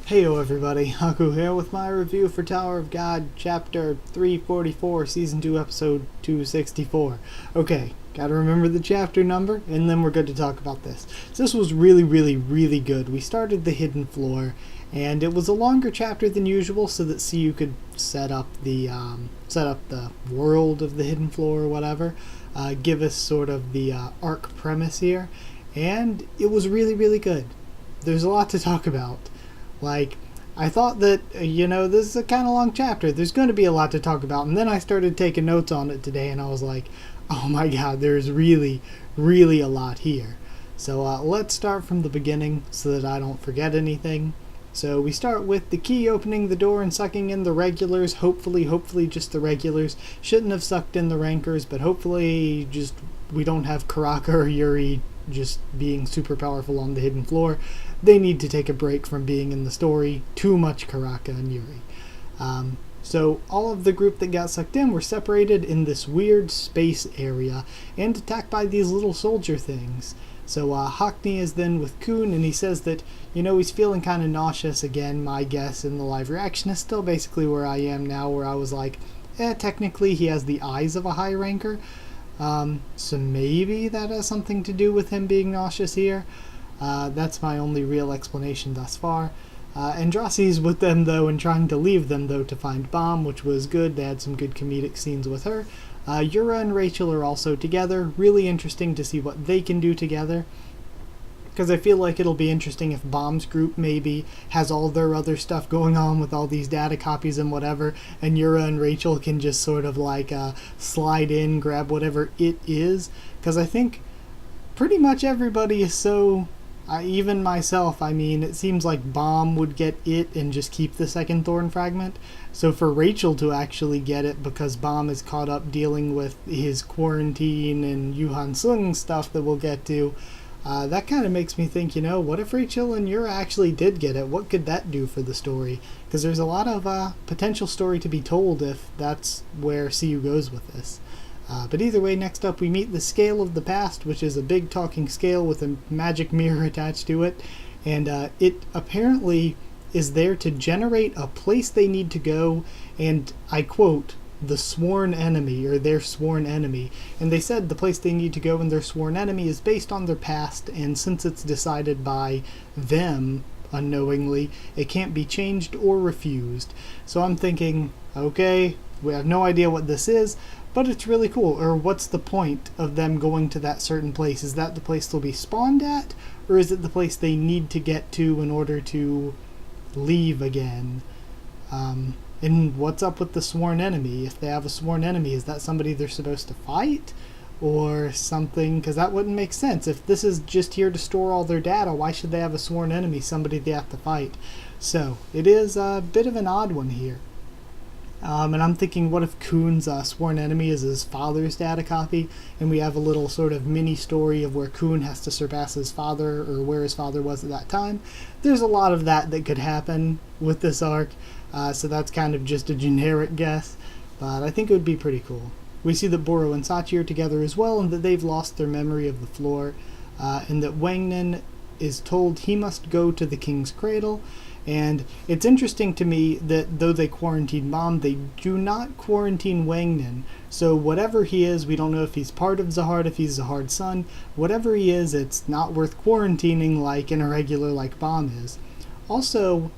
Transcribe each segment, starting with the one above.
Heyo everybody, Haku here with my review for Tower of God, Chapter 344, Season 2, Episode 264. Okay, gotta remember the chapter number, and then we're good to talk about this. So this was really good. We started the hidden floor, and it was a longer chapter than usual so that CU could set up the world of the hidden floor or whatever, give us sort of the arc premise here, and it was really good. There's a lot to talk about. Like, I thought that, this is a kind of long chapter. There's going to be a lot to talk about. And then I started taking notes on it today, and I was like, oh my god, there's really a lot here. So let's start from the beginning so that I don't forget anything. So we start with the key opening the door and sucking in the regulars. Hopefully just the regulars. Shouldn't have sucked in the rankers, but hopefully just we don't have Karaka or Yuri just being super powerful on the hidden floor. They need to take a break from being in the story. Too much Karaka and Yuri. So all of the group that got sucked in were separated in this weird space area and attacked by these little soldier things. So Hockney is then with Kun, and he says that, he's feeling kind of nauseous again. My guess in the live reaction is still basically where I am now, where I was like, technically he has the eyes of a high ranker. So maybe that has something to do with him being nauseous here. That's my only real explanation thus far. Andrassi's with them though and trying to leave them though to find Bomb, which was good. They had some good comedic scenes with her. Yura and Rachel are also together. Really interesting to see what they can do together. Because I feel like it'll be interesting if Bomb's group maybe has all their other stuff going on with all these data copies and whatever, and Yura and Rachel can just sort of like slide in, grab whatever it is. Because I think pretty much everybody is so... even myself, it seems like Bomb would get it and just keep the second Thorn fragment. So for Rachel to actually get it because Bomb is caught up dealing with his quarantine and Yuhan Sung stuff that we'll get to, that kind of makes me think, what if Rachel and Yura actually did get it? What could that do for the story? Because there's a lot of potential story to be told if that's where CU goes with this. But either way, next up we meet the Scale of the Past, which is a big talking scale with a magic mirror attached to it. And it apparently is there to generate a place they need to go, and I quote, the sworn enemy, or their sworn enemy. And they said the place they need to go and their sworn enemy is based on their past, and since it's decided by them, unknowingly, it can't be changed or refused. So I'm thinking, okay, we have no idea what this is, but it's really cool. Or what's the point of them going to that certain place? Is that the place they'll be spawned at? Or is it the place they need to get to in order to leave again? And what's up with the sworn enemy? If they have a sworn enemy, is that somebody they're supposed to fight? Or something? Because that wouldn't make sense. If this is just here to store all their data, why should they have a sworn enemy, somebody they have to fight? So, it is a bit of an odd one here. And I'm thinking, what if Kun's sworn enemy is his father's data copy, and we have a little sort of mini story of where Kun has to surpass his father, or where his father was at that time. There's a lot of that could happen with this arc, so that's kind of just a generic guess, but I think it would be pretty cool. We see that Boro and Sachi are together as well, and that they've lost their memory of the floor, and that Wangnan is told he must go to the King's Cradle. And it's interesting to me that though they quarantine Bomb, they do not quarantine Wangnan. So whatever he is, we don't know if he's part of Zahard, if he's Zahard's son. Whatever he is, it's not worth quarantining like an irregular like Bomb is. Also,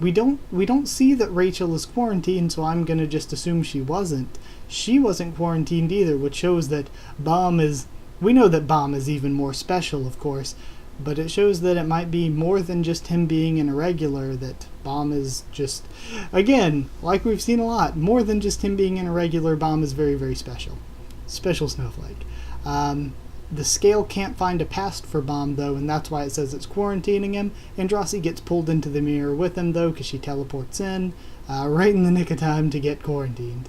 we don't see that Rachel is quarantined, so I'm gonna just assume she wasn't. She wasn't quarantined either, which shows that Bomb is... We know that Bomb is even more special, of course, but it shows that it might be more than just him being an irregular, that Bomb is just, again, like we've seen a lot, more than just him being an irregular, Bomb is very special. Special snowflake. The scale can't find a past for Bomb, though, and that's why it says it's quarantining him. Andrassi gets pulled into the mirror with him, though, because she teleports in, right in the nick of time to get quarantined.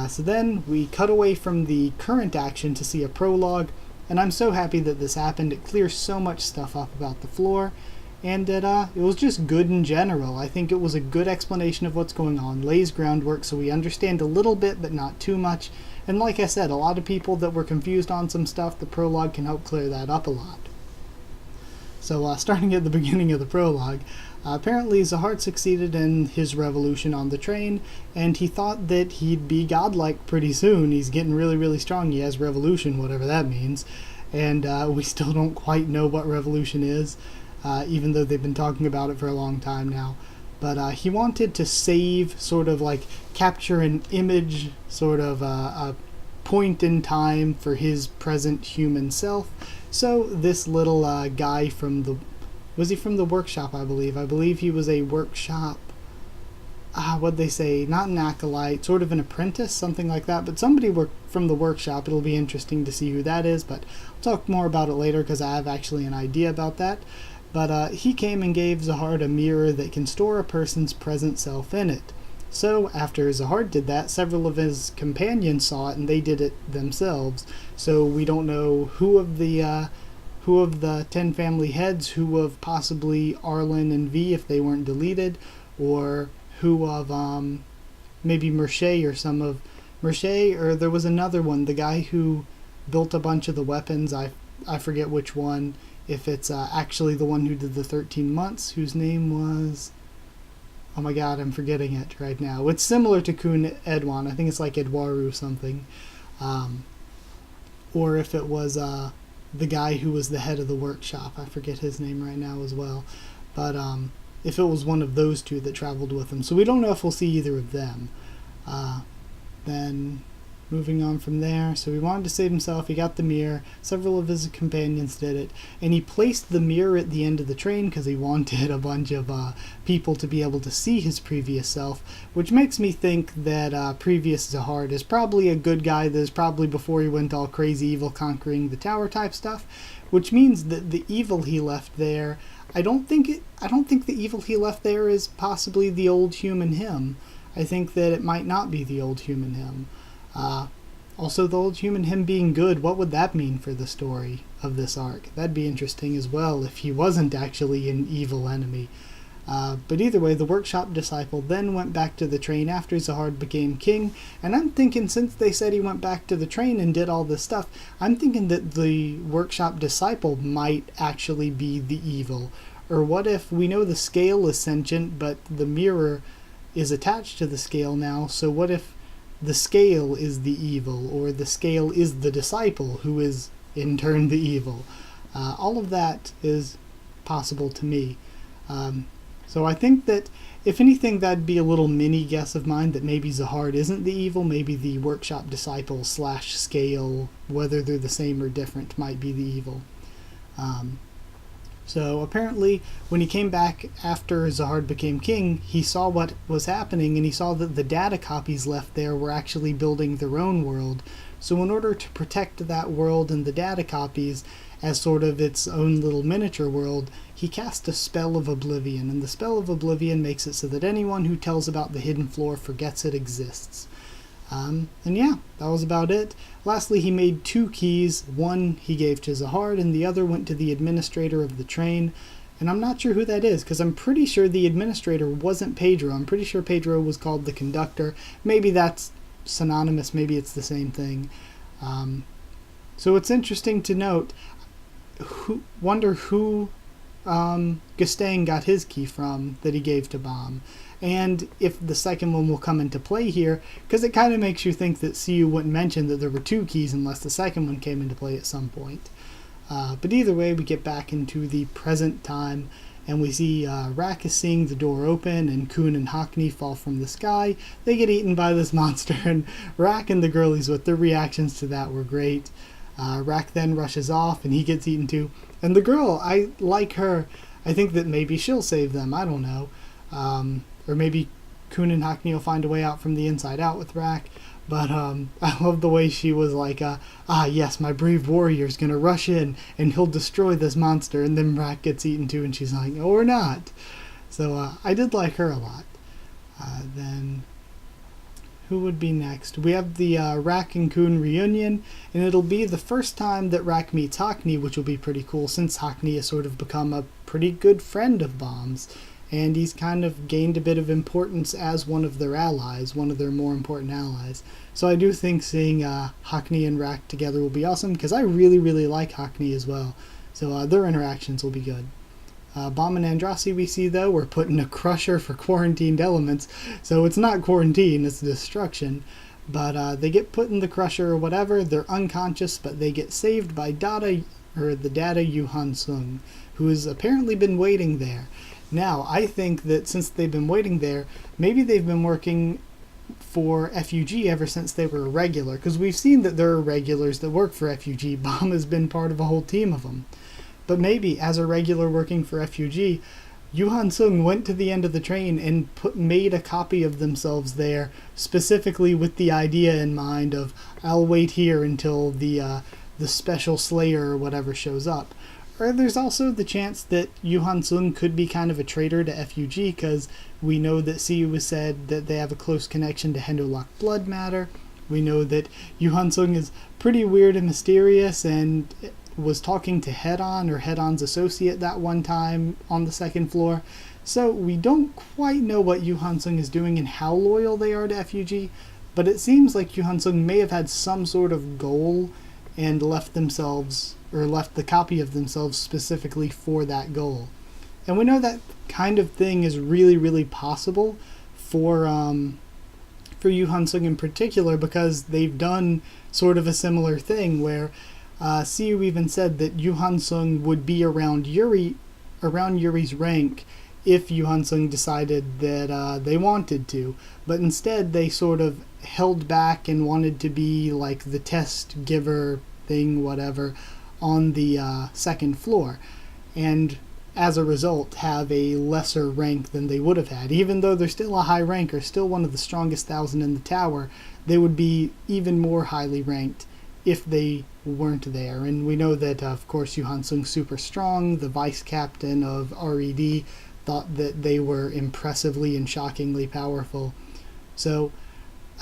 So then we cut away from the current action to see a prologue, and I'm so happy that this happened. It clears so much stuff up about the floor, and it was just good in general. I think it was a good explanation of what's going on, lays groundwork so we understand a little bit but not too much, and like I said, a lot of people that were confused on some stuff, the prologue can help clear that up a lot. So, starting at the beginning of the prologue, apparently Zahard succeeded in his revolution on the train, and he thought that he'd be godlike pretty soon. He's getting really, really strong. He has revolution, whatever that means. And we still don't quite know what revolution is, even though they've been talking about it for a long time now. But he wanted to save, sort of like capture an image, sort of a point in time for his present human self. So this little guy from the... Was he from the workshop, I believe? I believe he was a workshop... what'd they say? Not an acolyte, sort of an apprentice, something like that. But somebody from the workshop. It'll be interesting to see who that is, but I'll talk more about it later because I have actually an idea about that. But he came and gave Zahard a mirror that can store a person's present self in it. So after Zahard did that, several of his companions saw it and they did it themselves. So we don't know who of the 10 family heads, who of possibly Arlen and V if they weren't deleted, or who of maybe Merche or some of Merche, or there was another one, the guy who built a bunch of the weapons. I forget which one. If it's actually the one who did the 13 months, whose name was... Oh my god, I'm forgetting it right now. It's similar to Kun Edwan. I think it's like Edwaru something. Or if it was the guy who was the head of the workshop. I forget his name right now as well. But if it was one of those two that traveled with him. So we don't know if we'll see either of them. Then... Moving on from there, so he wanted to save himself, he got the mirror, several of his companions did it, and he placed the mirror at the end of the train because he wanted a bunch of people to be able to see his previous self, which makes me think that previous Zahard is probably a good guy. That is probably before he went all crazy evil conquering the tower type stuff, which means that the evil he left there, I don't think the evil he left there is possibly the old human him. I think that it might not be the old human him. Also, the old human him being good, what would that mean for the story of this arc? That'd be interesting as well if he wasn't actually an evil enemy. But either way, the workshop disciple then went back to the train after Zahard became king, and I'm thinking, since they said he went back to the train and did all this stuff, I'm thinking that the workshop disciple might actually be the evil. Or what if we know the scale is sentient, but the mirror is attached to the scale now, so what if the scale is the evil, or the scale is the disciple, who is in turn the evil? All of that is possible to me. So I think that, if anything, that'd be a little mini guess of mine, that maybe Zahard isn't the evil, maybe the workshop disciple / scale, whether they're the same or different, might be the evil. So apparently, when he came back after Zahard became king, he saw what was happening, and he saw that the data copies left there were actually building their own world. So in order to protect that world and the data copies as sort of its own little miniature world, he cast a spell of oblivion, and the spell of oblivion makes it so that anyone who tells about the hidden floor forgets it exists. And yeah, that was about it. Lastly, he made 2 keys. One he gave to Zahard, and the other went to the administrator of the train. And I'm not sure who that is, because I'm pretty sure the administrator wasn't Pedro. I'm pretty sure Pedro was called the conductor. Maybe that's synonymous, maybe it's the same thing. So it's interesting to note, wonder who Gustang got his key from that he gave to Baum. And if the second one will come into play here, because it kind of makes you think that Siu wouldn't mention that there were 2 keys unless the second one came into play at some point. But either way, we get back into the present time, and we see Rak is seeing the door open, and Kun and Haku fall from the sky. They get eaten by this monster, and Rak and the girlies, with their reactions to that, were great. Rak then rushes off, and he gets eaten too. And the girl, I like her. I think that maybe she'll save them. I don't know. Or maybe Kun and Haku will find a way out from the inside out with Rak. But I love the way she was like, yes, my brave warrior's going to rush in and he'll destroy this monster. And then Rak gets eaten too, and she's like, or not. So I did like her a lot. Then who would be next? We have the Rak and Kun reunion, and it'll be the first time that Rak meets Haku, which will be pretty cool, since Haku has sort of become a pretty good friend of Baum's. And he's kind of gained a bit of importance as one of their allies, one of their more important allies. So I do think seeing Haku and Rak together will be awesome, because I really, really like Haku as well. So their interactions will be good. Bomb and Andraste we see, though, we're put in a crusher for quarantined elements. So it's not quarantine, it's destruction. But they get put in the crusher or whatever. They're unconscious, but they get saved by the Dada Yuhan Sung, who has apparently been waiting there. Now, I think that since they've been waiting there, maybe they've been working for FUG ever since they were a regular, because we've seen that there are regulars that work for FUG. Bomb has been part of a whole team of them. But maybe, as a regular working for FUG, Yuhan Sung went to the end of the train and made a copy of themselves there, specifically with the idea in mind of, I'll wait here until the special slayer or whatever shows up. Or there's also the chance that Yuhan Sung could be kind of a traitor to FUG, because we know that Siyu has said that they have a close connection to Hendolok blood matter. We know that Yuhan Sung is pretty weird and mysterious and was talking to Head-On or Head-On's associate that one time on the second floor. So we don't quite know what Yuhan Sung is doing and how loyal they are to FUG, but it seems like Yuhan Sung may have had some sort of goal and left the copy of themselves specifically for that goal. And we know that kind of thing is really, really possible for Yuhan Sung in particular, because they've done sort of a similar thing where Siyu even said that Yuhan Sung would be around Yuri's rank if Yuhan Sung decided that they wanted to, but instead they sort of held back and wanted to be like the test giver thing, whatever, on the second floor, and as a result have a lesser rank than they would have had. Even though they're still a high ranker, still one of the strongest 1,000 in the tower, they would be even more highly ranked if they weren't there. And we know that, of course, Yuhan Sung's super strong. The vice captain of RED thought that they were impressively and shockingly powerful. So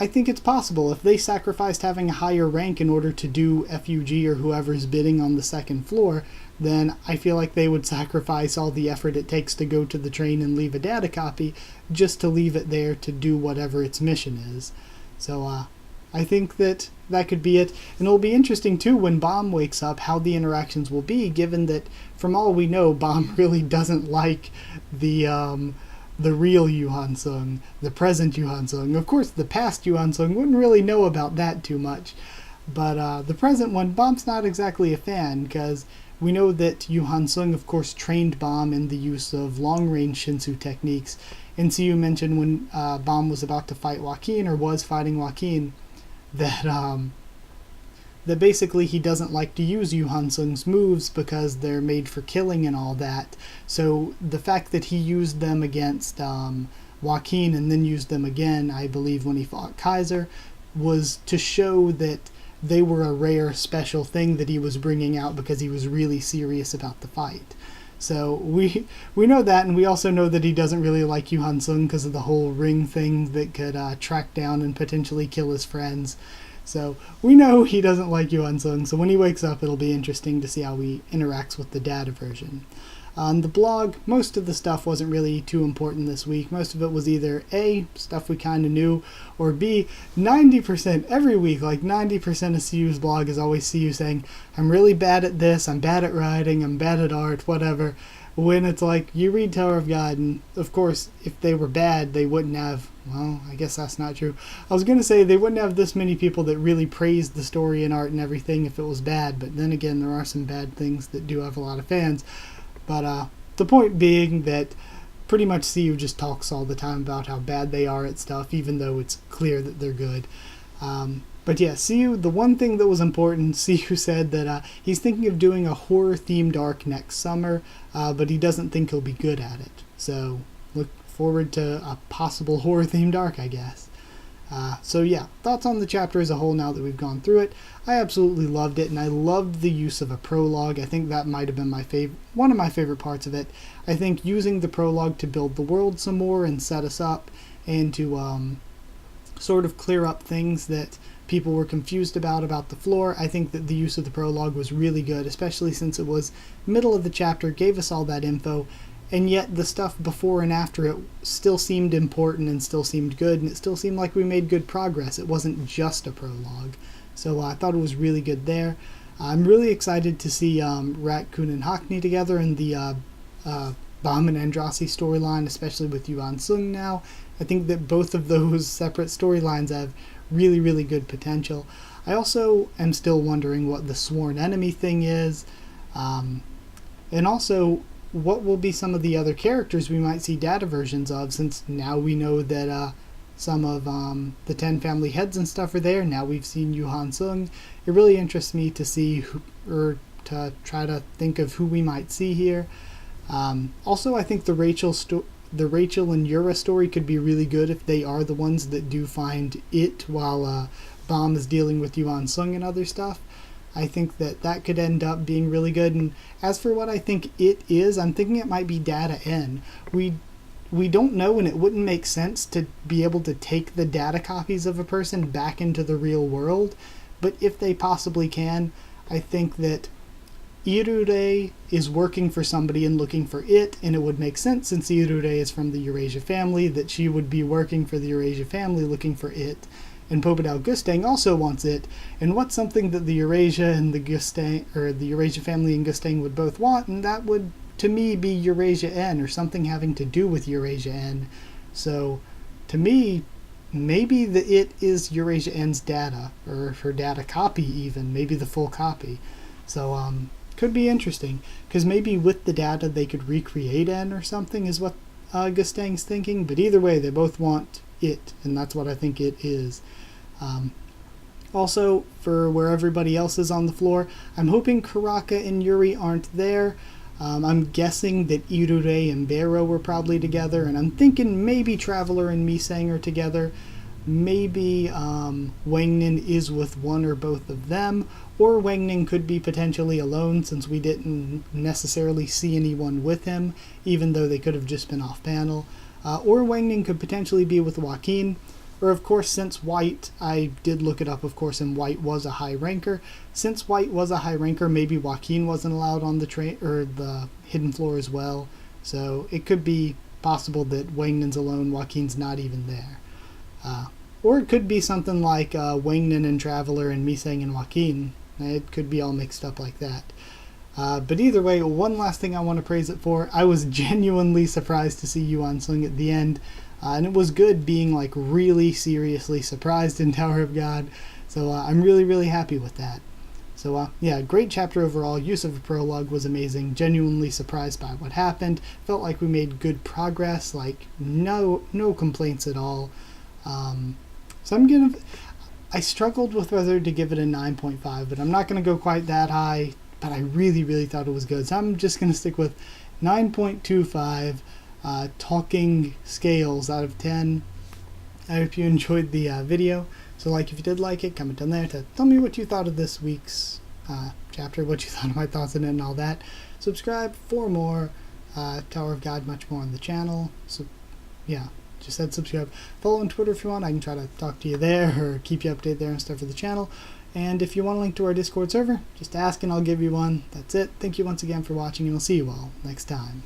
I think it's possible if they sacrificed having a higher rank in order to do FUG or whoever's bidding on the second floor, then I feel like they would sacrifice all the effort it takes to go to the train and leave a data copy just to leave it there to do whatever its mission is. So I think that could be it. And it'll be interesting too when Bomb wakes up how the interactions will be, given that from all we know, Bomb really doesn't like the real Yuhan Sung, the present Yuhan Sung. Of course, the past Yuhan Sung wouldn't really know about that too much. But the present one, Bomb's not exactly a fan, because we know that Yuhan Sung, of course, trained Bomb in the use of long-range Shinsu techniques. And Siyu mentioned when Bomb was about to fight Joaquin, or was fighting Joaquin, that basically he doesn't like to use Yuhan Sung's moves because they're made for killing and all that. So the fact that he used them against Joaquin and then used them again, I believe, when he fought Kaiser, was to show that they were a rare special thing that he was bringing out because he was really serious about the fight. So we know that, and we also know that he doesn't really like Yuhan Sung because of the whole ring thing that could track down and potentially kill his friends. So we know he doesn't like Yuhan Sung, so when he wakes up it'll be interesting to see how he interacts with the data version. On the blog, most of the stuff wasn't really too important this week. Most of it was either A, stuff we kind of knew, or B, 90% every week, like 90% of Siyu's blog is always Siyu saying, I'm really bad at this, I'm bad at writing, I'm bad at art, whatever. When it's like, you read Tower of God, and of course, if they were bad, they wouldn't have, well, I guess that's not true. I was going to say they wouldn't have this many people that really praised the story and art and everything if it was bad, but then again, there are some bad things that do have a lot of fans. But the point being that pretty much Siyu just talks all the time about how bad they are at stuff, even though it's clear that they're good. But yeah, Siyu, the one thing that was important, Siyu said that he's thinking of doing a horror-themed arc next summer, but he doesn't think he'll be good at it. So look forward to a possible horror-themed arc, I guess. So yeah, thoughts on the chapter as a whole now that we've gone through it. I absolutely loved it, and I loved the use of a prologue. I think that might have been one of my favorite parts of it. I think using the prologue to build the world some more and set us up, and to sort of clear up things that people were confused about the floor. I think that the use of the prologue was really good, especially since it was middle of the chapter, gave us all that info, and yet the stuff before and after it still seemed important and still seemed good, and it still seemed like we made good progress. It wasn't just a prologue. So I thought it was really good there. I'm really excited to see Rakkun and Haku together in the Bam and Andrasi storyline, especially with Yuan Sung now. I think that both of those separate storylines have really, really good potential. I also am still wondering what the sworn enemy thing is, and also what will be some of the other characters we might see data versions of, since now we know that some of the 10 family heads and stuff are there. Now we've seen Yuan Sung. It really interests me to see or to try to think of who we might see here. Also, I think the Rachel and Yura story could be really good if they are the ones that do find it while Bam is dealing with Yuan Sung and other stuff. I think that could end up being really good. And as for what I think it is, I'm thinking it might be Data N. We don't know, and it wouldn't make sense to be able to take the data copies of a person back into the real world. But if they possibly can, I think that Irure is working for somebody and looking for it, and it would make sense, since Irure is from the Eurasia family, that she would be working for the Eurasia family looking for it. And Pobedal Gustang also wants it, and what's something that the Eurasia and the Gustang, or the Eurasia family and Gustang would both want, and that would, to me, be Eurasia N, or something having to do with Eurasia N. So, to me, maybe it is Eurasia N's data, or her data copy even, maybe the full copy. So, could be interesting, because maybe with the data they could recreate N or something, is what Gustang's thinking. But either way, they both want it, and that's what I think it is. Also, for where everybody else is on the floor, I'm hoping Karaka and Yuri aren't there. I'm guessing that Irure and Bero were probably together, and I'm thinking maybe Traveler and Misang are together. Maybe Wangnin is with one or both of them, or Wangnin could be potentially alone, since we didn't necessarily see anyone with him, even though they could have just been off panel. Or Wangnin could potentially be with Joaquin. Or, of course, since White, I did look it up, of course, and White was a high ranker. Since White was a high ranker, maybe Joaquin wasn't allowed on the the hidden floor as well. So it could be possible that Wangnin's alone, Joaquin's not even there. Or it could be something like Wangnin and Traveler and Misang and Joaquin. It could be all mixed up like that. But either way, one last thing I want to praise it for. I was genuinely surprised to see Yuan Sung at the end. And it was good being like really seriously surprised in Tower of God. So I'm really, really happy with that. So yeah, great chapter overall. Use of a prologue was amazing. Genuinely surprised by what happened. Felt like we made good progress. Like no complaints at all. So I struggled with whether to give it a 9.5, but I'm not going to go quite that high. But I really, really thought it was good. So I'm just going to stick with 9.25 talking scales out of 10. I hope you enjoyed the video. So if you did like it, comment down there to tell me what you thought of this week's chapter, what you thought of my thoughts on it and all that. Subscribe for more Tower of God, much more on the channel. So yeah, just said subscribe. Follow on Twitter if you want. I can try to talk to you there or keep you updated there and stuff for the channel. And if you want a link to our Discord server, just ask and I'll give you one. That's it. Thank you once again for watching, and I'll see you all next time.